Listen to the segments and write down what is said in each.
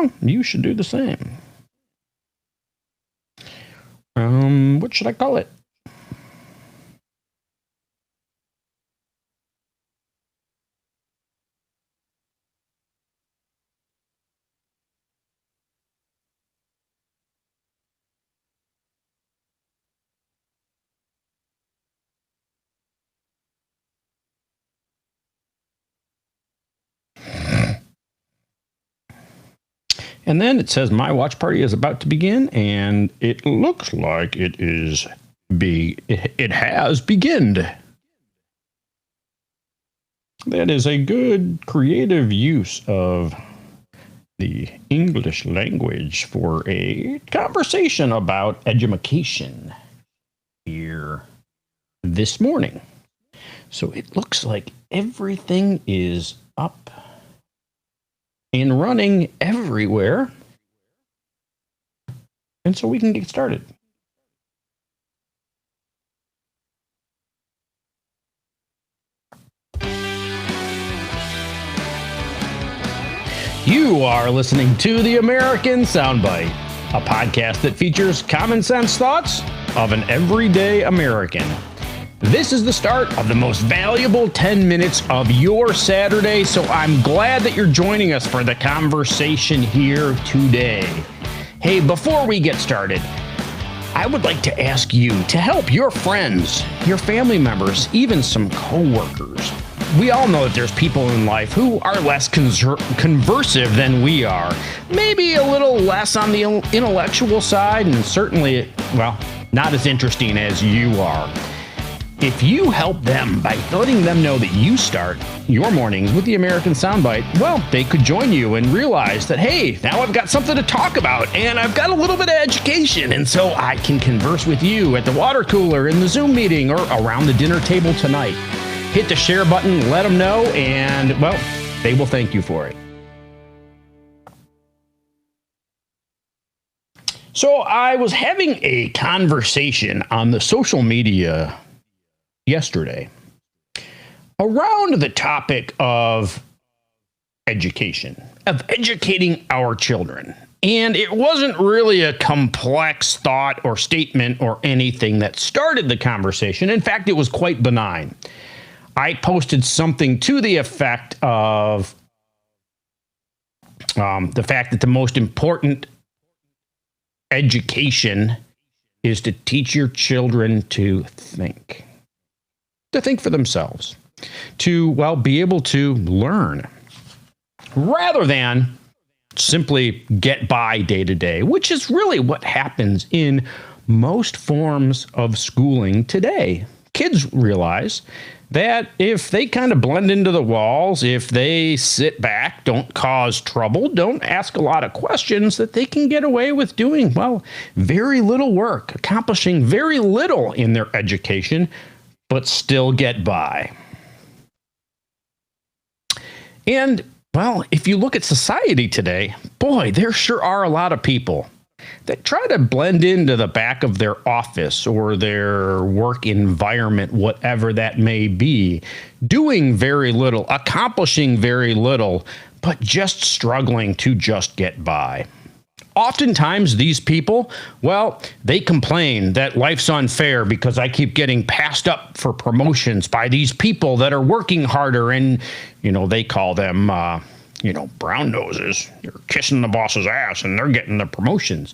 well, you should do the same. What should I call it? And then it says my watch party is about to begin, and it looks like it has begun. That is a good creative use of the English language for a conversation about education here this morning. So it looks like everything is up and running everywhere. And so we can get started. You are listening to The American Soundbite, a podcast that features common sense thoughts of an everyday American. This is the start of the most valuable 10 minutes of your Saturday, so I'm glad that you're joining us for the conversation here today. Hey, before we get started, I would like to ask you to help your friends, your family members, even some coworkers. We all know that there's people in life who are less conversive than we are. Maybe a little less on the intellectual side, and certainly, well, not as interesting as you are. If you help them by letting them know that you start your mornings with the American Soundbite, well, they could join you and realize that, hey, now I've got something to talk about, and I've got a little bit of education, and so I can converse with you at the water cooler, in the Zoom meeting, or around the dinner table tonight. Hit the share button, let them know, and, well, they will thank you for it. So I was having a conversation on the social media yesterday around the topic of education, of educating our children. And it wasn't really a complex thought or statement or anything that started the conversation. In fact, it was quite benign. I posted something to the effect of the fact that the most important education is to teach your children to think for themselves, to, well, be able to learn rather than simply get by day to day, which is really what happens in most forms of schooling today. Kids realize that if they kind of blend into the walls, if they sit back, don't cause trouble, don't ask a lot of questions, that they can get away with doing, well, very little work, accomplishing very little in their education, but still get by. And, well, if you look at society today, boy, there sure are a lot of people that try to blend into the back of their office or their work environment, whatever that may be, doing very little, accomplishing very little, but just struggling to just get by. Oftentimes, these people, well, they complain that life's unfair because I keep getting passed up for promotions by these people that are working harder, and, they call them, brown noses. They're kissing the boss's ass and they're getting the promotions.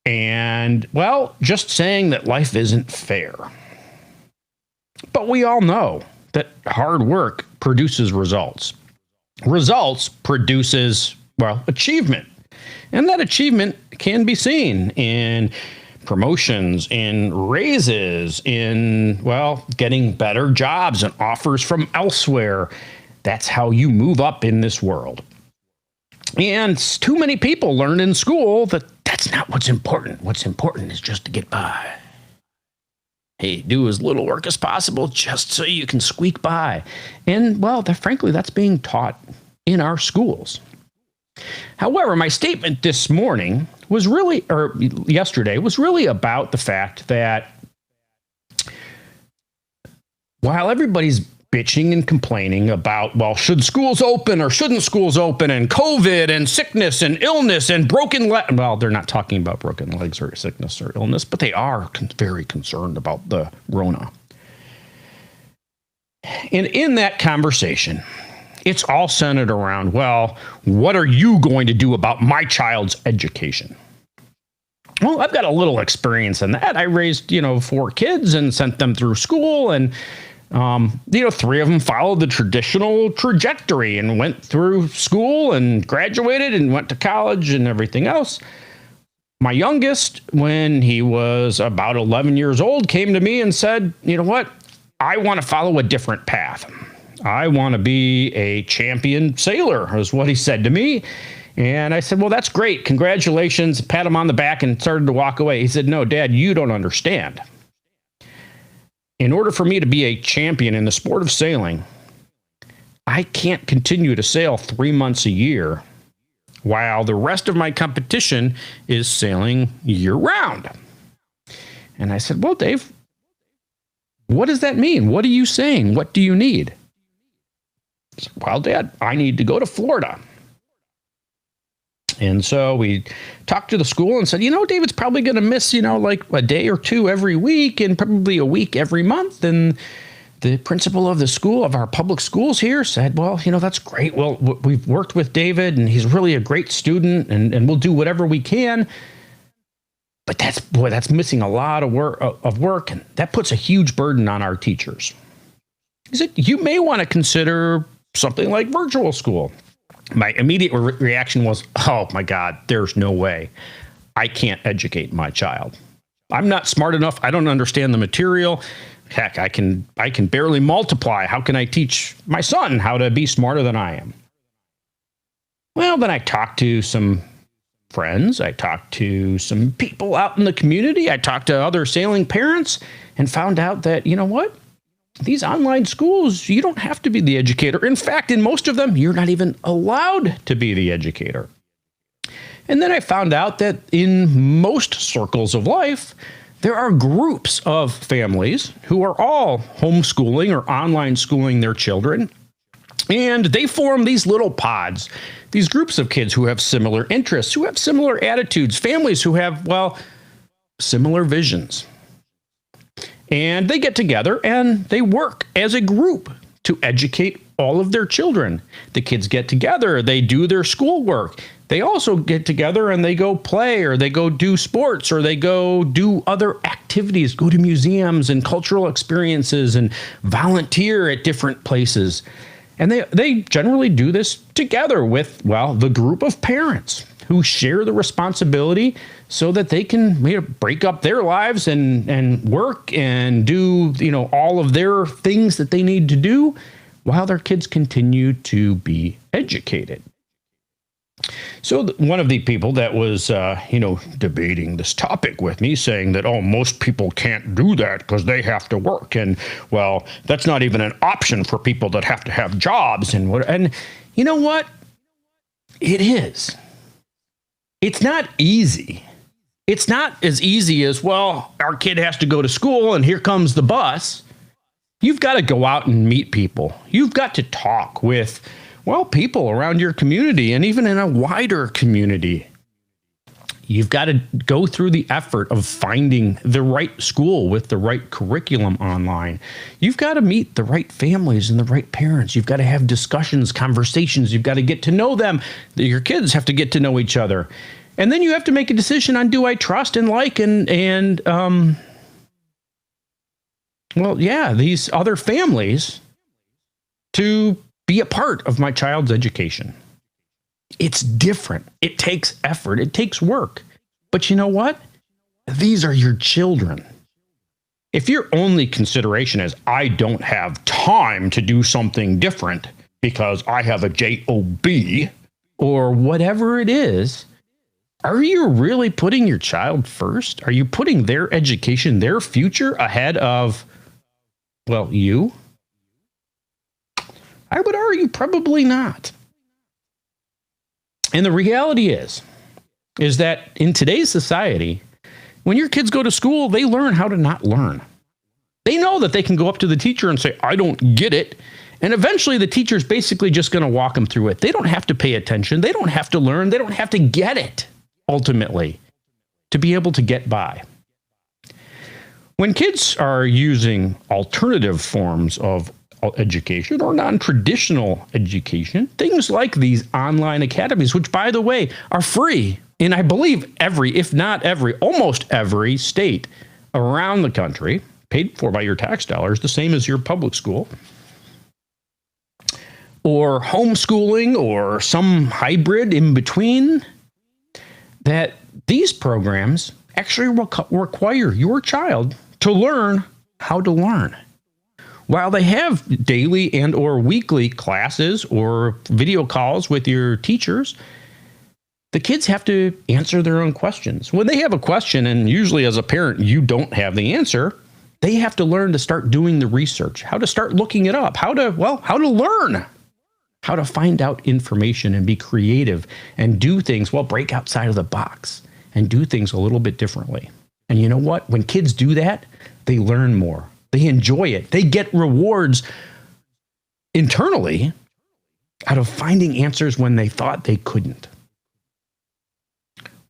And, well, just saying that life isn't fair. But we all know that hard work produces results. Results produces, well, achievement. And that achievement can be seen in promotions, in raises, in, well, getting better jobs and offers from elsewhere. That's how you move up in this world. And too many people learn in school that that's not what's important. What's important is just to get by. Hey, do as little work as possible just so you can squeak by. And, well, frankly, that's being taught in our schools. However, my statement this morning was really, or yesterday, was really about the fact that while everybody's bitching and complaining about, well, should schools open or shouldn't schools open, and COVID and sickness and illness and broken legs. Well, they're not talking about broken legs or sickness or illness, but they are very concerned about the Rona. And in that conversation, it's all centered around, well, what are you going to do about my child's education? Well, I've got a little experience in that. I raised, 4 kids and sent them through school, and 3 of them followed the traditional trajectory and went through school and graduated and went to college and everything else. My youngest, when he was about 11 years old, came to me and said, you know what? I want to follow a different path. I want to be a champion sailor, is what he said to me. And I said, well, that's great. Congratulations. Pat him on the back and started to walk away. He said, no, Dad, you don't understand. In order for me to be a champion in the sport of sailing, I can't continue to sail 3 months a year while the rest of my competition is sailing year round. And I said, well, Dave, what does that mean? What are you saying? What do you need? He said, well, Dad, I need to go to Florida. And so we talked to the school and said, David's probably going to miss, like a day or 2 every week and probably a week every month. And the principal of the school, of our public schools here, said, well, that's great. Well, we've worked with David and he's really a great student, and we'll do whatever we can. But that's missing a lot of work, and that puts a huge burden on our teachers. He said, you may want to consider something like virtual school. My immediate reaction was, oh my God, there's no way. I can't educate my child. I'm not smart enough. I don't understand the material. Heck, I can barely multiply. How can I teach my son how to be smarter than I am? Well, then I talked to some friends. I talked to some people out in the community. I talked to other sailing parents and found out that, these online schools, you don't have to be the educator. In fact, in most of them, you're not even allowed to be the educator. And then I found out that in most circles of life, there are groups of families who are all homeschooling or online schooling their children. And they form these little pods, these groups of kids who have similar interests, who have similar attitudes, families who have, similar visions. And they get together and they work as a group to educate all of their children. The kids get together, they do their schoolwork. They also get together and they go play, or they go do sports, or they go do other activities, go to museums and cultural experiences and volunteer at different places. And they generally do this together with, the group of parents who share the responsibility so that they can break up their lives and work and do, all of their things that they need to do while their kids continue to be educated. So one of the people that was, debating this topic with me, saying that, most people can't do that because they have to work. And, that's not even an option for people that have to have jobs. And you know what? It is. It's not easy. It's not as easy as, our kid has to go to school and here comes the bus. You've got to go out and meet people. You've got to talk with, people around your community and even in a wider community. You've got to go through the effort of finding the right school with the right curriculum online. You've got to meet the right families and the right parents. You've got to have discussions, conversations. You've got to get to know them. Your kids have to get to know each other. And then you have to make a decision on, do I trust and like these other families to be a part of my child's education. It's different. It takes effort. It takes work. But you know what? These are your children. If your only consideration is, I don't have time to do something different because I have a job or whatever it is, are you really putting your child first? Are you putting their education, their future ahead of, you? I would argue probably not. And the reality is that in today's society, when your kids go to school, they learn how to not learn. They know that they can go up to the teacher and say, I don't get it. And eventually the teacher's basically just going to walk them through it. They don't have to pay attention. They don't have to learn. They don't have to get it, ultimately, to be able to get by. When kids are using alternative forms of education or non-traditional education, things like these online academies, which, by the way, are free in, I believe, if not every, almost every state around the country, paid for by your tax dollars, the same as your public school, or homeschooling, or some hybrid in between, that these programs actually require your child to learn how to learn. While they have daily and or weekly classes or video calls with your teachers, the kids have to answer their own questions. When they have a question, and usually as a parent you don't have the answer, they have to learn to start doing the research, how to start looking it up, how to learn, how to find out information and be creative and do things, break outside of the box and do things a little bit differently. And you know what? When kids do that, they learn more. They enjoy it. They get rewards internally out of finding answers when they thought they couldn't.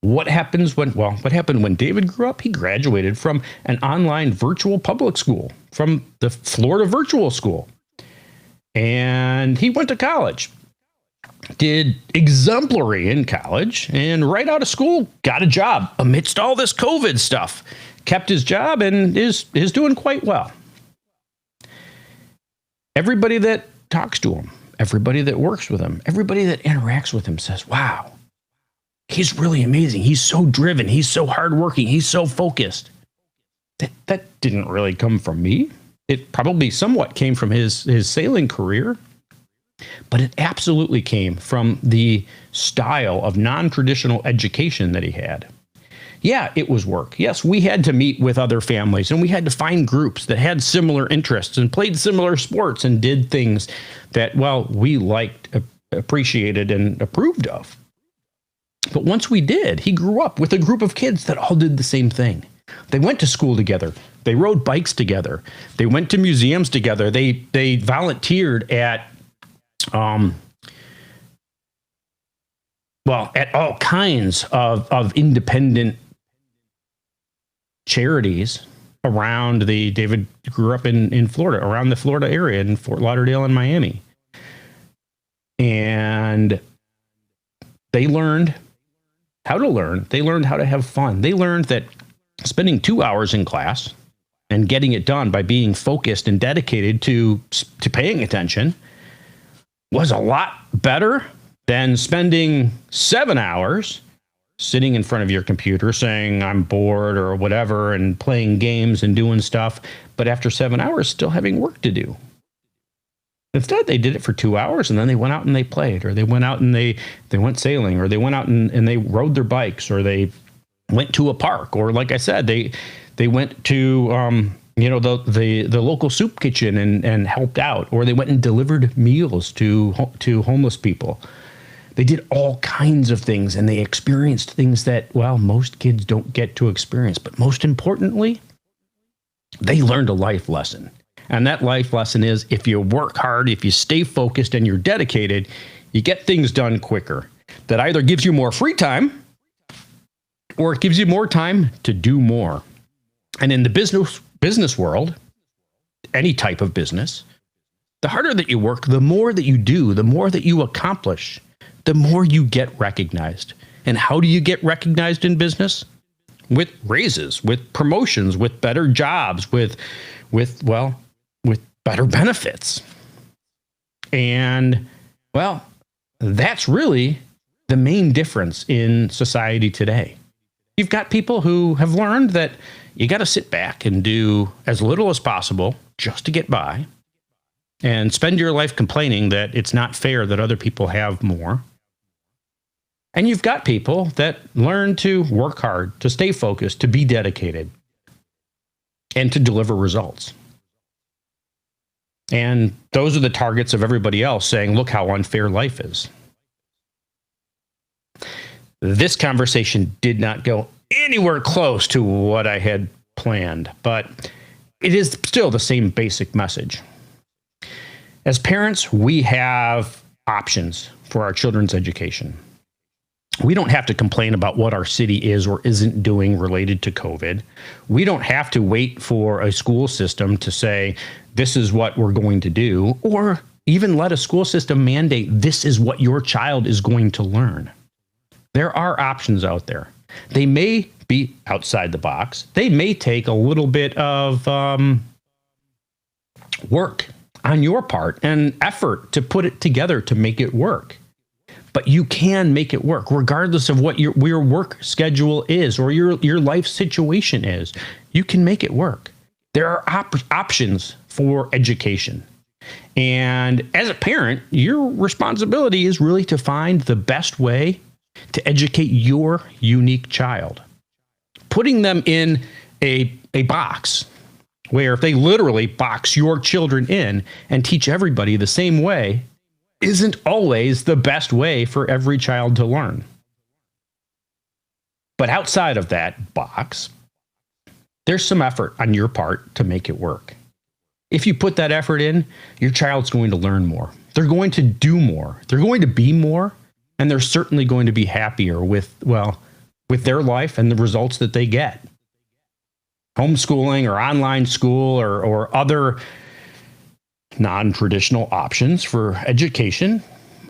What happened when David grew up? He graduated from an online virtual public school, from the Florida Virtual School. And he went to college, did exemplary in college, and right out of school, got a job amidst all this COVID stuff. Kept his job and is doing quite well. Everybody that talks to him, everybody that works with him, everybody that interacts with him says, wow, he's really amazing. He's so driven. He's so hardworking. He's so focused. That didn't really come from me. It probably somewhat came from his sailing career, but it absolutely came from the style of non-traditional education that he had. Yeah, it was work. Yes, we had to meet with other families, and we had to find groups that had similar interests and played similar sports and did things that, we liked, appreciated, and approved of. But once we did, he grew up with a group of kids that all did the same thing. They went to school together. They rode bikes together. They went to museums together. They volunteered at all kinds of independent charities around David grew up in Florida, around the Florida area, in Fort Lauderdale and Miami. And they learned how to learn. They learned how to have fun. They learned that spending 2 hours in class and getting it done by being focused and dedicated to paying attention was a lot better than spending 7 hours sitting in front of your computer saying, I'm bored or whatever, and playing games and doing stuff, but after 7 hours, still having work to do. Instead, they did it for 2 hours, and then they went out and they played, or they went out and they went sailing, or they went out and they rode their bikes, or they went to a park, or like I said, they went to the local soup kitchen and helped out, or they went and delivered meals to homeless people. They did all kinds of things, and they experienced things that, most kids don't get to experience. But most importantly, they learned a life lesson. And that life lesson is, if you work hard, if you stay focused and you're dedicated, you get things done quicker. That either gives you more free time, or it gives you more time to do more. And in the business world, any type of business, the harder that you work, the more that you do, the more that you accomplish, the more you get recognized. And how do you get recognized in business? With raises, with promotions, with better jobs, with better benefits. And, that's really the main difference in society today. You've got people who have learned that you got to sit back and do as little as possible just to get by, and spend your life complaining that it's not fair that other people have more. And you've got people that learn to work hard, to stay focused, to be dedicated, and to deliver results. And those are the targets of everybody else saying, look how unfair life is. This conversation did not go anywhere close to what I had planned, but it is still the same basic message. As parents, we have options for our children's education. We don't have to complain about what our city is or isn't doing related to COVID. We don't have to wait for a school system to say, this is what we're going to do, or even let a school system mandate this is what your child is going to learn. There are options out there. They may be outside the box. They may take a little bit of work on your part and effort to put it together to make it work. But you can make it work regardless of what your work schedule is or your life situation is. You can make it work. There are options for education. And as a parent, your responsibility is really to find the best way to educate your unique child. Putting them in a box where if they literally box your children in and teach everybody the same way isn't always the best way for every child to learn. But outside of that box, there's some effort on your part to make it work. If you put that effort in, your child's going to learn more. They're going to do more. They're going to be more, and they're certainly going to be happier with their life and the results that they get. Homeschooling or online school or other non-traditional options for education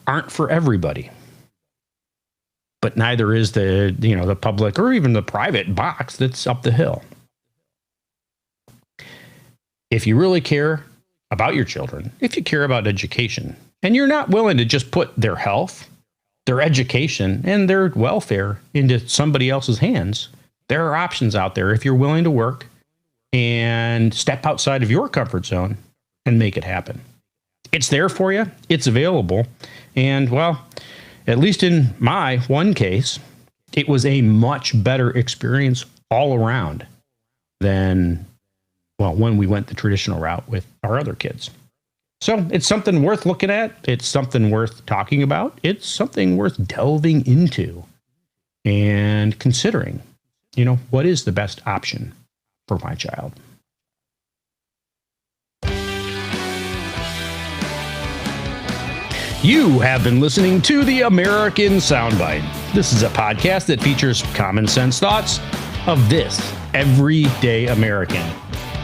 aren't for everybody. But neither is the public or even the private box that's up the hill. If you really care about your children, if you care about education, and you're not willing to just put their health, their education, and their welfare into somebody else's hands, there are options out there if you're willing to work and step outside of your comfort zone and make it happen. It's there for you. It's available. And well, at least in my one case, it was a much better experience all around than, well, when we went the traditional route with our other kids. So it's something worth looking at. It's something worth talking about. It's something worth delving into and considering, what is the best option for my child? You have been listening to the American Soundbite. This is a podcast that features common sense thoughts of this everyday American.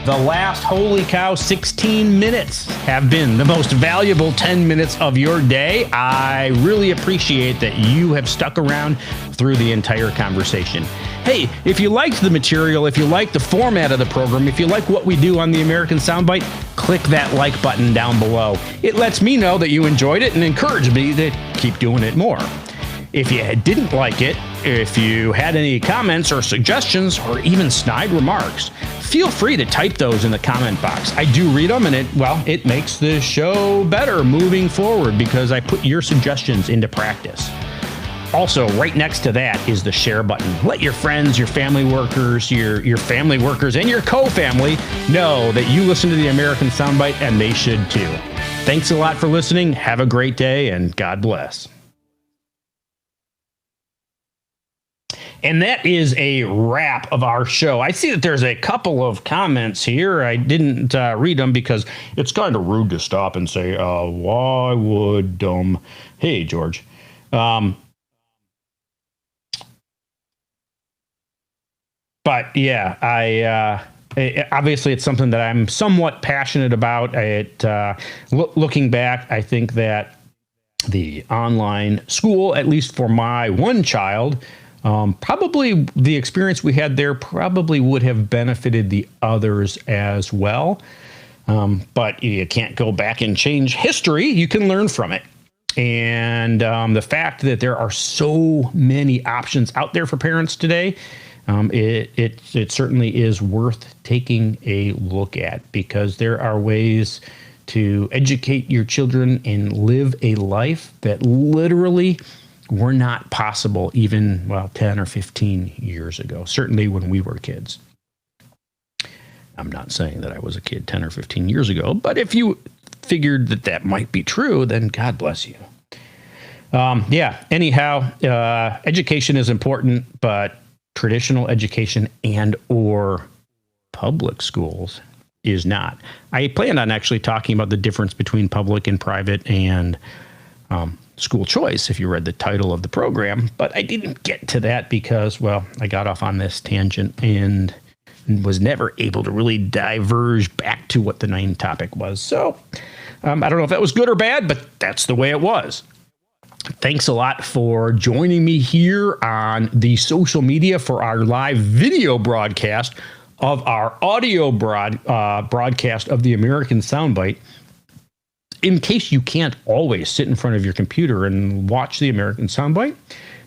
The last, holy cow, 16 minutes have been the most valuable 10 minutes of your day. I really appreciate that you have stuck around through the entire conversation. Hey, if you liked the material, if you like the format of the program, if you like what we do on the American Soundbite, click that like button down below. It lets me know that you enjoyed it and encourage me to keep doing it more. If you didn't like it, if you had any comments or suggestions or even snide remarks, feel free to type those in the comment box. I do read them, and it makes the show better moving forward because I put your suggestions into practice. Also, right next to that is the share button. Let your friends, your family workers, your family workers, and your co-family know that you listen to the American Soundbite, and they should too. Thanks a lot for listening. Have a great day, and God bless. And that is a wrap of our show. I see that there's a couple of comments here. I didn't read them because it's kind of rude to stop and say, why would Hey, George. But yeah, obviously it's something that I'm somewhat passionate about. Looking back, I think that the online school, at least for my one child, probably the experience we had there probably would have benefited the others as well. But you can't go back and change history. You can learn from it. And the fact that there are so many options out there for parents today, it certainly is worth taking a look at, because there are ways to educate your children and live a life that literally were not possible even, 10 or 15 years ago, certainly when we were kids. I'm not saying that I was a kid 10 or 15 years ago, but if you figured that might be true, then God bless you. Anyhow, education is important, but traditional education and or public schools is not. I planned on actually talking about the difference between public and private and school choice, if you read the title of the program, but I didn't get to that because, well, I got off on this tangent and was never able to really diverge back to what the main topic was. So I don't know if that was good or bad, but that's the way it was. Thanks a lot for joining me here on the social media for our live video broadcast of our audio broadcast of the American Soundbite. In case you can't always sit in front of your computer and watch the American Soundbite,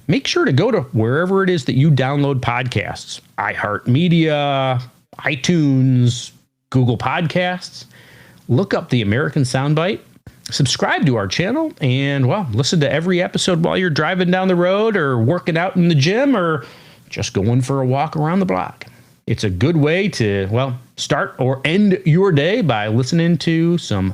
make sure to go to wherever it is that you download podcasts. iHeartMedia, iTunes, Google Podcasts. Look up the American Soundbite, subscribe to our channel, and, well, listen to every episode while you're driving down the road or working out in the gym or just going for a walk around the block. It's a good way to, well, start or end your day by listening to some